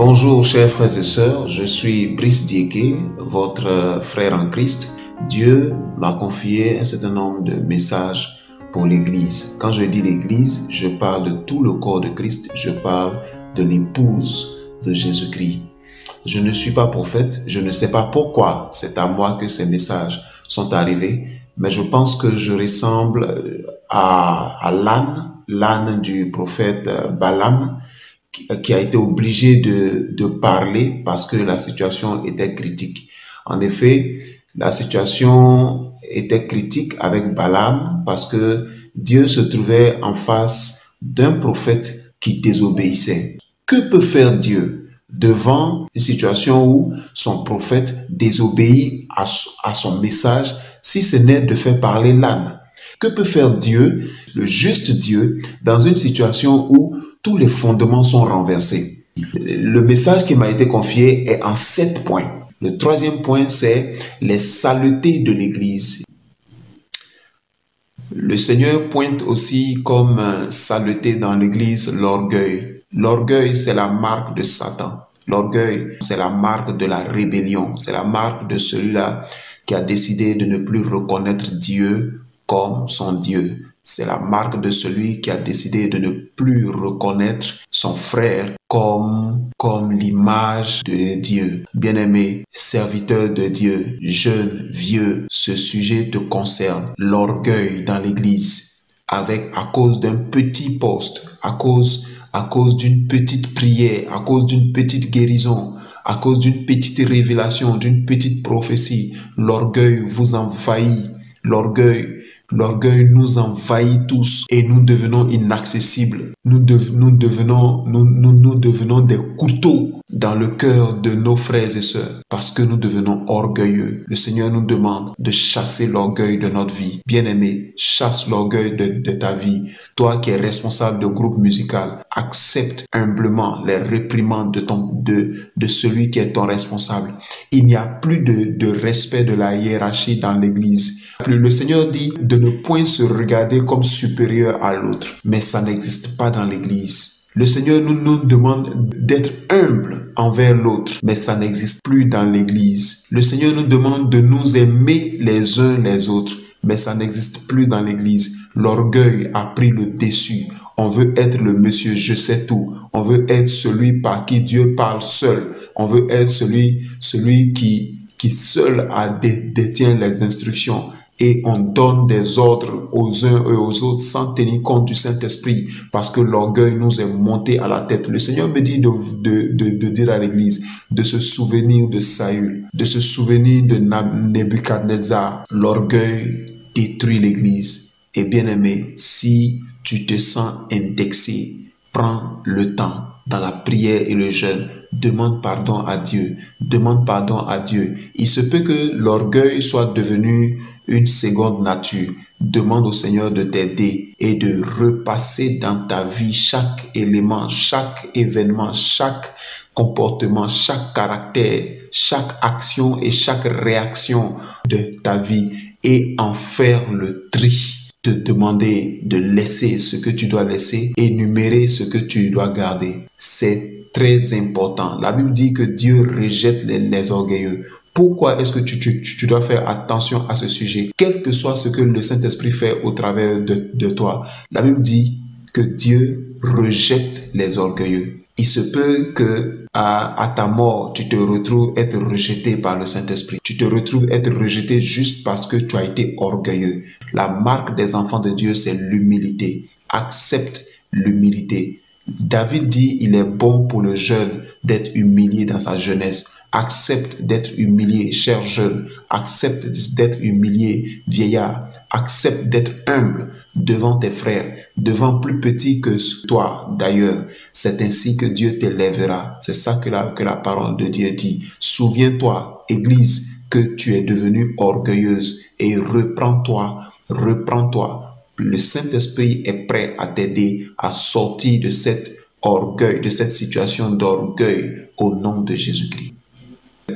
Bonjour chers frères et sœurs, je suis Brice Dieke, votre frère en Christ. Dieu m'a confié un certain nombre de messages pour l'Église. Quand je dis l'Église, je parle de tout le corps de Christ, je parle de l'épouse de Jésus-Christ. Je ne suis pas prophète, je ne sais pas pourquoi c'est à moi que ces messages sont arrivés, mais je pense que je ressemble à l'âne du prophète Balaam, qui a été obligé de parler parce que la situation était critique. En effet, la situation était critique avec Balaam parce que Dieu se trouvait en face d'un prophète qui désobéissait. Que peut faire Dieu devant une situation où son prophète désobéit à son message, si ce n'est de faire parler l'âne? Que peut faire Dieu, le juste Dieu, dans une situation où tous les fondements sont renversés? Le message qui m'a été confié est en 7 points. Le troisième point, c'est les saletés de l'Église. Le Seigneur pointe aussi comme saleté dans l'Église l'orgueil. L'orgueil, c'est la marque de Satan. L'orgueil, c'est la marque de la rébellion. C'est la marque de celui-là qui a décidé de ne plus reconnaître Dieu comme son Dieu. C'est la marque de celui qui a décidé de ne plus reconnaître son frère comme l'image de Dieu. Bien-aimé, serviteur de Dieu, jeune, vieux, ce sujet te concerne. L'orgueil dans l'Église, à cause d'un petit poste, à cause d'une petite prière, à cause d'une petite guérison, à cause d'une petite révélation, d'une petite prophétie, l'orgueil vous envahit. L'orgueil nous envahit tous et nous devenons inaccessibles. Nous devenons des couteaux dans le cœur de nos frères et sœurs parce que nous devenons orgueilleux. Le Seigneur nous demande de chasser l'orgueil de notre vie. Bien-aimé, chasse l'orgueil de ta vie. Toi qui es responsable de groupe musical, accepte humblement les réprimandes de celui qui est ton responsable. Il n'y a plus de respect de la hiérarchie dans l'Église. Le Seigneur dit de ne point se regarder comme supérieur à l'autre, mais ça n'existe pas dans l'Église. Le Seigneur nous demande d'être humble envers l'autre, mais ça n'existe plus dans l'Église. Le Seigneur nous demande de nous aimer les uns les autres, mais ça n'existe plus dans l'Église. L'orgueil a pris le dessus. On veut être le monsieur je sais tout. On veut être celui par qui Dieu parle seul. On veut être celui qui seul détient les instructions. Et on donne des ordres aux uns et aux autres sans tenir compte du Saint-Esprit parce que l'orgueil nous est monté à la tête. Le Seigneur me dit de dire à l'Église de se souvenir de Saül, de se souvenir de Nebuchadnezzar. L'orgueil détruit l'Église. Et bien aimé, si tu te sens indexé, prends le temps dans la prière et le jeûne. Demande pardon à Dieu. Demande pardon à Dieu. Il se peut que l'orgueil soit devenu une seconde nature. Demande au Seigneur de t'aider et de repasser dans ta vie chaque élément, chaque événement, chaque comportement, chaque caractère, chaque action et chaque réaction de ta vie et en faire le tri. Te demander de laisser ce que tu dois laisser, énumérer ce que tu dois garder. C'est très important. La Bible dit que Dieu rejette les orgueilleux. Pourquoi est-ce que tu dois faire attention à ce sujet? Quel que soit ce que le Saint-Esprit fait au travers de toi, la Bible dit que Dieu rejette les orgueilleux. Il se peut que à ta mort, tu te retrouves être rejeté par le Saint-Esprit. Tu te retrouves être rejeté juste parce que tu as été orgueilleux. La marque des enfants de Dieu, c'est l'humilité. Accepte l'humilité. David dit, il est bon pour le jeune d'être humilié dans sa jeunesse. Accepte d'être humilié, cher jeune. Accepte d'être humilié, vieillard. Accepte d'être humble devant tes frères, devant plus petits que toi d'ailleurs. C'est ainsi que Dieu t'élèvera. C'est ça que la parole de Dieu dit. Souviens-toi, Église, que tu es devenue orgueilleuse et reprends-toi. Le Saint-Esprit est prêt à t'aider à sortir de cet orgueil, de cette situation d'orgueil au nom de Jésus-Christ.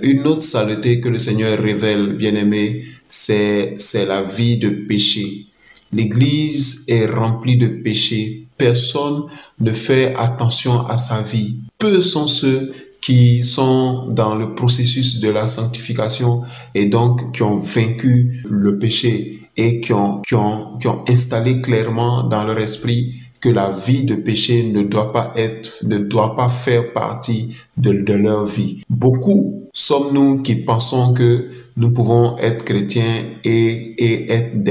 Une autre saleté que le Seigneur révèle, bien-aimé, c'est la vie de péché. L'Église est remplie de péchés. Personne ne fait attention à sa vie. Peu sont ceux qui sont dans le processus de la sanctification et donc qui ont vaincu le péché et qui ont installé clairement dans leur esprit que la vie de péché ne doit pas faire partie de leur vie. Beaucoup sommes-nous qui pensons que nous pouvons être chrétiens et être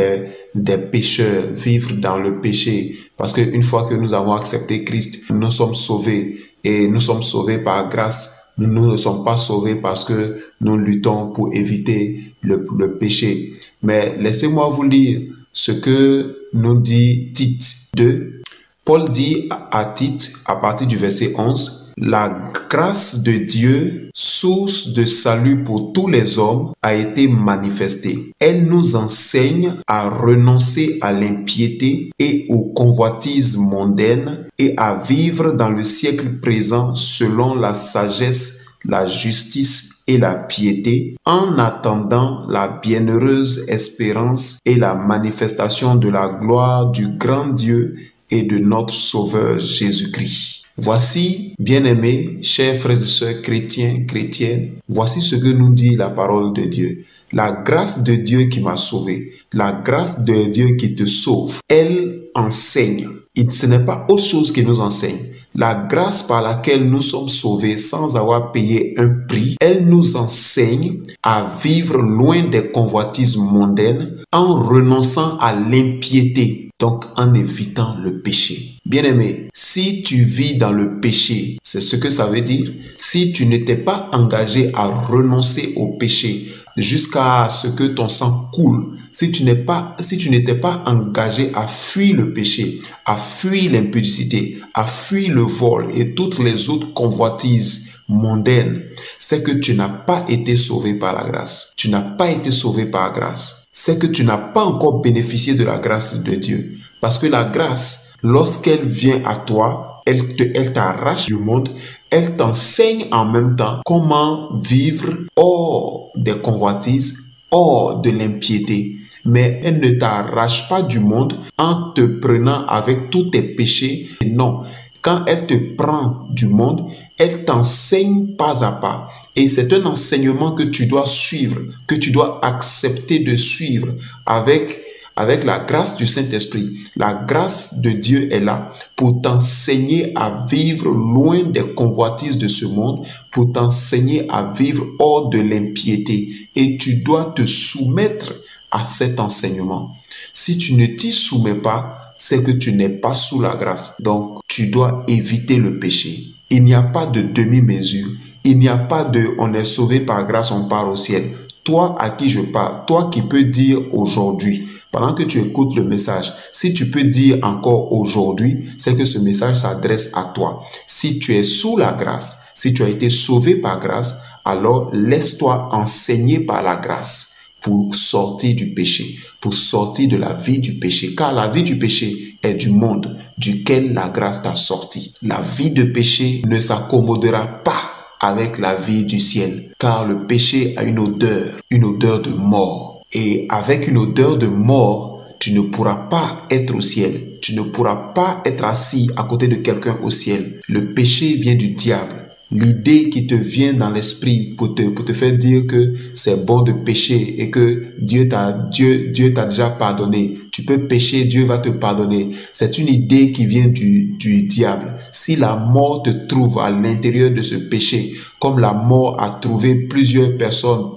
des pécheurs, vivre dans le péché. Parce qu'une fois que nous avons accepté Christ, nous sommes sauvés et nous sommes sauvés par grâce. Nous ne sommes pas sauvés parce que nous luttons pour éviter le péché. Mais laissez-moi vous lire ce que nous dit Tite 2. Paul dit à Tite, à partir du verset 11, « La grâce de Dieu, source de salut pour tous les hommes, a été manifestée. Elle nous enseigne à renoncer à l'impiété et aux convoitises mondaines et à vivre dans le siècle présent selon la sagesse, la justice et la piété, en attendant la bienheureuse espérance et la manifestation de la gloire du grand Dieu et de notre Sauveur Jésus-Christ. » Voici, bien-aimés, chers frères et sœurs chrétiens, chrétiennes, voici ce que nous dit la parole de Dieu. La grâce de Dieu qui m'a sauvé, la grâce de Dieu qui te sauve, elle enseigne. Et ce n'est pas autre chose qui nous enseigne. La grâce par laquelle nous sommes sauvés sans avoir payé un prix, elle nous enseigne à vivre loin des convoitises mondaines en renonçant à l'impiété, donc en évitant le péché. Bien-aimé, si tu vis dans le péché, c'est ce que ça veut dire. Si tu n'étais pas engagé à renoncer au péché jusqu'à ce que ton sang coule, si tu n'étais pas engagé à fuir le péché, à fuir l'impudicité, à fuir le vol et toutes les autres convoitises mondaines, c'est que tu n'as pas été sauvé par la grâce. Tu n'as pas été sauvé par grâce. C'est que tu n'as pas encore bénéficié de la grâce de Dieu. Parce que la grâce, lorsqu'elle vient à toi, elle t'arrache du monde, elle t'enseigne en même temps comment vivre hors des convoitises, hors de l'impiété. Mais elle ne t'arrache pas du monde en te prenant avec tous tes péchés. Non, quand elle te prend du monde, elle t'enseigne pas à pas. Et c'est un enseignement que tu dois suivre, que tu dois accepter de suivre avec la grâce du Saint-Esprit. La grâce de Dieu est là pour t'enseigner à vivre loin des convoitises de ce monde, pour t'enseigner à vivre hors de l'impiété. Et tu dois te soumettre à cet enseignement. Si tu ne t'y soumets pas, c'est que tu n'es pas sous la grâce. Donc, tu dois éviter le péché. Il n'y a pas de demi-mesure. Il n'y a pas de « on est sauvé par grâce, on part au ciel ». Toi à qui je parle, toi qui peux dire aujourd'hui, pendant que tu écoutes le message, si tu peux dire encore aujourd'hui, c'est que ce message s'adresse à toi. Si tu es sous la grâce, si tu as été sauvé par grâce, alors laisse-toi enseigner par la grâce pour sortir du péché, pour sortir de la vie du péché. Car la vie du péché est du monde duquel la grâce t'a sorti. La vie de péché ne s'accommodera pas avec la vie du ciel, car le péché a une odeur de mort. Et avec une odeur de mort, tu ne pourras pas être au ciel. Tu ne pourras pas être assis à côté de quelqu'un au ciel. Le péché vient du diable. L'idée qui te vient dans l'esprit pour te faire dire que c'est bon de pécher et que Dieu t'a déjà pardonné. Tu peux pécher, Dieu va te pardonner. C'est une idée qui vient du diable. Si la mort te trouve à l'intérieur de ce péché, comme la mort a trouvé plusieurs personnes,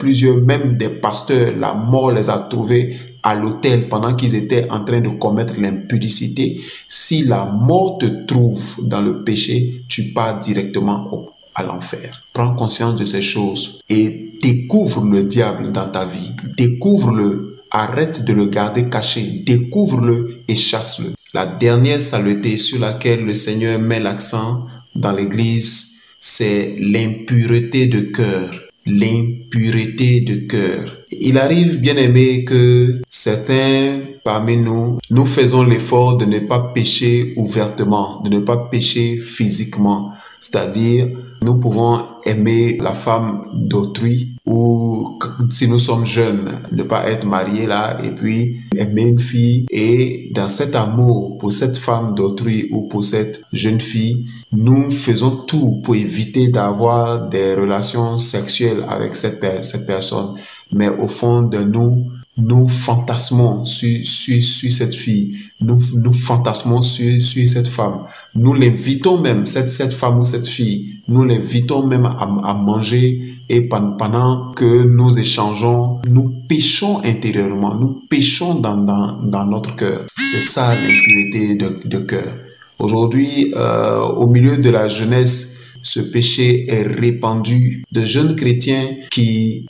même des pasteurs, la mort les a trouvés à l'autel pendant qu'ils étaient en train de commettre l'impudicité. Si la mort te trouve dans le péché, tu pars directement à l'enfer. Prends conscience de ces choses et découvre le diable dans ta vie. Découvre-le. Arrête de le garder caché. Découvre-le et chasse-le. La dernière saleté sur laquelle le Seigneur met l'accent dans l'Église, c'est l'impureté de cœur. L'impureté de cœur. Il arrive, bien aimé, que certains parmi nous faisons l'effort de ne pas pécher ouvertement, de ne pas pécher physiquement. C'est-à-dire, nous pouvons aimer la femme d'autrui ou si nous sommes jeunes, ne pas être mariés là et puis aimer une fille et dans cet amour pour cette femme d'autrui ou pour cette jeune fille, nous faisons tout pour éviter d'avoir des relations sexuelles avec cette personne. Mais au fond de nous fantasmons sur cette fille, nous fantasmons sur cette femme. Nous l'invitons même, cette femme ou cette fille, nous l'invitons même à manger et pendant que nous échangeons, nous péchons intérieurement, nous péchons dans notre cœur. C'est ça l'impureté de cœur. Aujourd'hui, au milieu de la jeunesse, ce péché est répandu. De jeunes chrétiens qui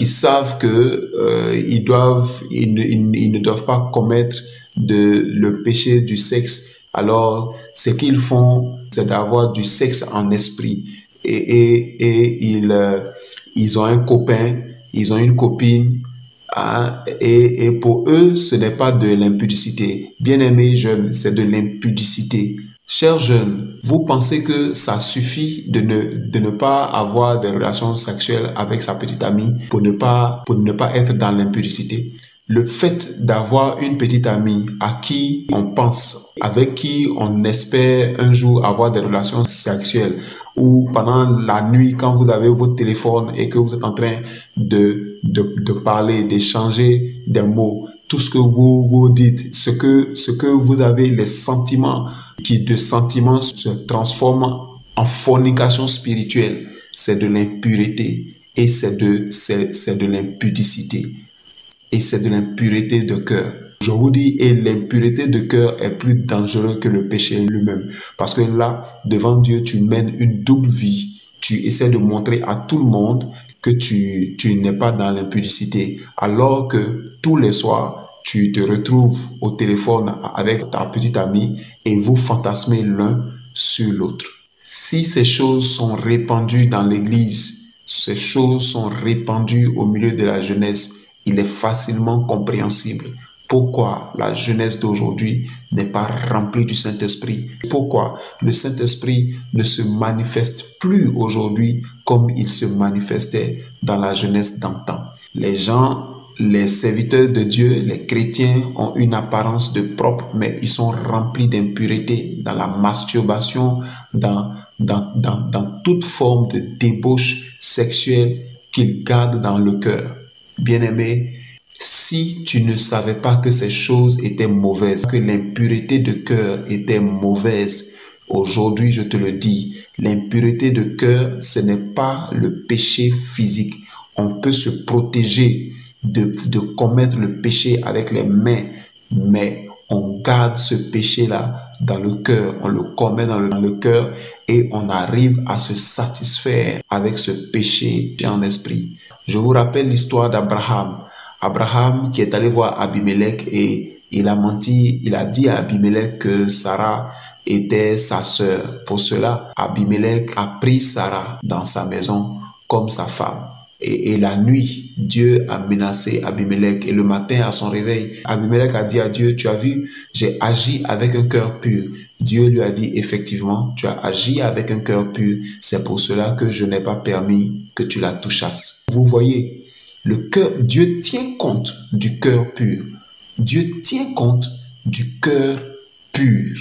savent que ils ne doivent pas commettre le péché du sexe. Alors, ce qu'ils font, c'est d'avoir du sexe en esprit. Et ils ont un copain, ils ont une copine. Hein, et pour eux, ce n'est pas de l'impudicité. Bien-aimés jeunes, c'est de l'impudicité. Chers jeunes, vous pensez que ça suffit de ne pas avoir des relations sexuelles avec sa petite amie pour ne pas être dans l'impudicité? Le fait d'avoir une petite amie à qui on pense, avec qui on espère un jour avoir des relations sexuelles, ou pendant la nuit quand vous avez votre téléphone et que vous êtes en train de parler, d'échanger des mots, tout ce que vous dites, ce que vous avez, les sentiments, qui de sentiments se transforment en fornication spirituelle, c'est de l'impureté et c'est de l'impudicité et c'est de l'impureté de cœur. Je vous dis, et l'impureté de cœur est plus dangereuse que le péché lui-même. Parce que là, devant Dieu, tu mènes une double vie. Tu essaies de montrer à tout le monde que tu n'es pas dans l'impudicité. Alors que tous les soirs, tu te retrouves au téléphone avec ta petite amie et vous fantasmez l'un sur l'autre. Si ces choses sont répandues dans l'église, ces choses sont répandues au milieu de la jeunesse, il est facilement compréhensible pourquoi la jeunesse d'aujourd'hui n'est pas remplie du Saint-Esprit. Pourquoi le Saint-Esprit ne se manifeste plus aujourd'hui comme il se manifestait dans la jeunesse d'antan. Les gens, les serviteurs de Dieu, les chrétiens ont une apparence de propre, mais ils sont remplis d'impureté, dans la masturbation, dans toute forme de débauche sexuelle qu'ils gardent dans le cœur. Bien-aimé, si tu ne savais pas que ces choses étaient mauvaises, que l'impureté de cœur était mauvaise, aujourd'hui je te le dis, l'impureté de cœur, ce n'est pas le péché physique. On peut se protéger de commettre le péché avec les mains, mais on garde ce péché-là dans le cœur, on le commet dans le cœur et on arrive à se satisfaire avec ce péché en esprit. Je vous rappelle l'histoire d'Abraham. Abraham qui est allé voir Abimelech et il a menti, il a dit à Abimelech que Sarah était sa sœur. Pour cela, Abimelech a pris Sarah dans sa maison comme sa femme. Et la nuit, Dieu a menacé Abimelech et le matin à son réveil, Abimelech a dit à Dieu, tu as vu, j'ai agi avec un cœur pur. Dieu lui a dit, effectivement, tu as agi avec un cœur pur, c'est pour cela que je n'ai pas permis que tu la touchasses. Vous voyez, le cœur, Dieu tient compte du cœur pur. Dieu tient compte du cœur pur.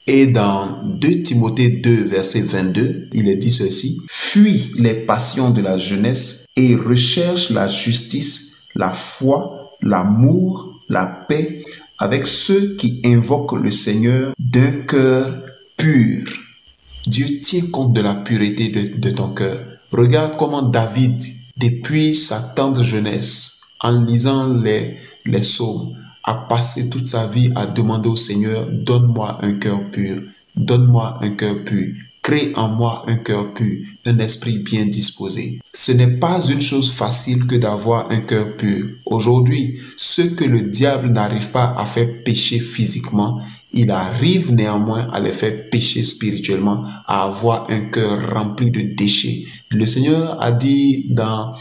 Et dans 2 Timothée 2, verset 22, il est dit ceci, « Fuis les passions de la jeunesse et recherche la justice, la foi, l'amour, la paix avec ceux qui invoquent le Seigneur d'un cœur pur. » Dieu tient compte de la pureté de ton cœur. Regarde comment David, depuis sa tendre jeunesse, en lisant les psaumes, a passé toute sa vie à demander au Seigneur, donne-moi un cœur pur, donne-moi un cœur pur, crée en moi un cœur pur, un esprit bien disposé. Ce n'est pas une chose facile que d'avoir un cœur pur. Aujourd'hui, ce que le diable n'arrive pas à faire pécher physiquement, il arrive néanmoins à les faire pécher spirituellement, à avoir un cœur rempli de déchets. Le Seigneur a dit dans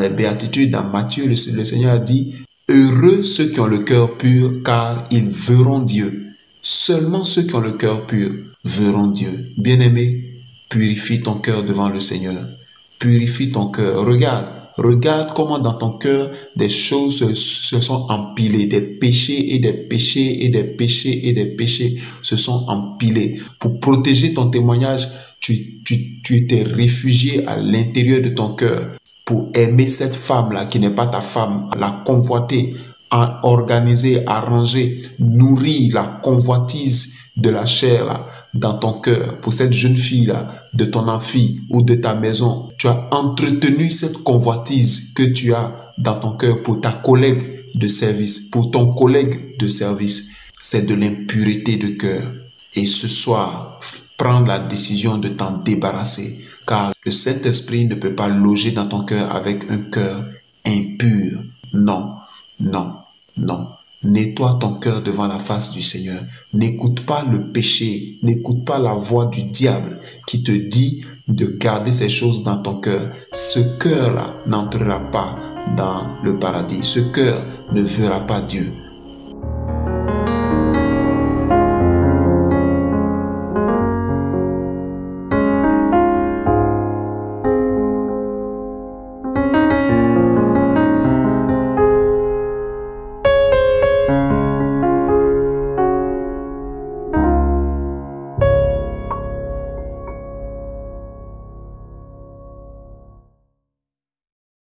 les béatitudes, dans Matthieu, le Seigneur a dit, heureux ceux qui ont le cœur pur, car ils verront Dieu. Seulement ceux qui ont le cœur pur verront Dieu. Bien-aimés, Purifie ton cœur devant le Seigneur. Purifie ton cœur. Regarde comment dans ton cœur des choses se sont empilées, des péchés et des péchés et des péchés et des péchés se sont empilés. Pour protéger ton témoignage, tu t'es réfugié à l'intérieur de ton cœur pour aimer cette femme-là qui n'est pas ta femme, la convoiter, organiser, arranger, nourrir la convoitise de la chair là, dans ton cœur, pour cette jeune fille-là, de ton amphi ou de ta maison. Tu as entretenu cette convoitise que tu as dans ton cœur pour ta collègue de service, pour ton collègue de service. C'est de l'impureté de cœur. Et ce soir, prends la décision de t'en débarrasser, car le Saint-Esprit ne peut pas loger dans ton cœur avec un cœur impur. Non, non, non. Nettoie ton cœur devant la face du Seigneur. N'écoute pas le péché, n'écoute pas la voix du diable qui te dit de garder ces choses dans ton cœur. Ce cœur-là n'entrera pas dans le paradis. Ce cœur ne verra pas Dieu.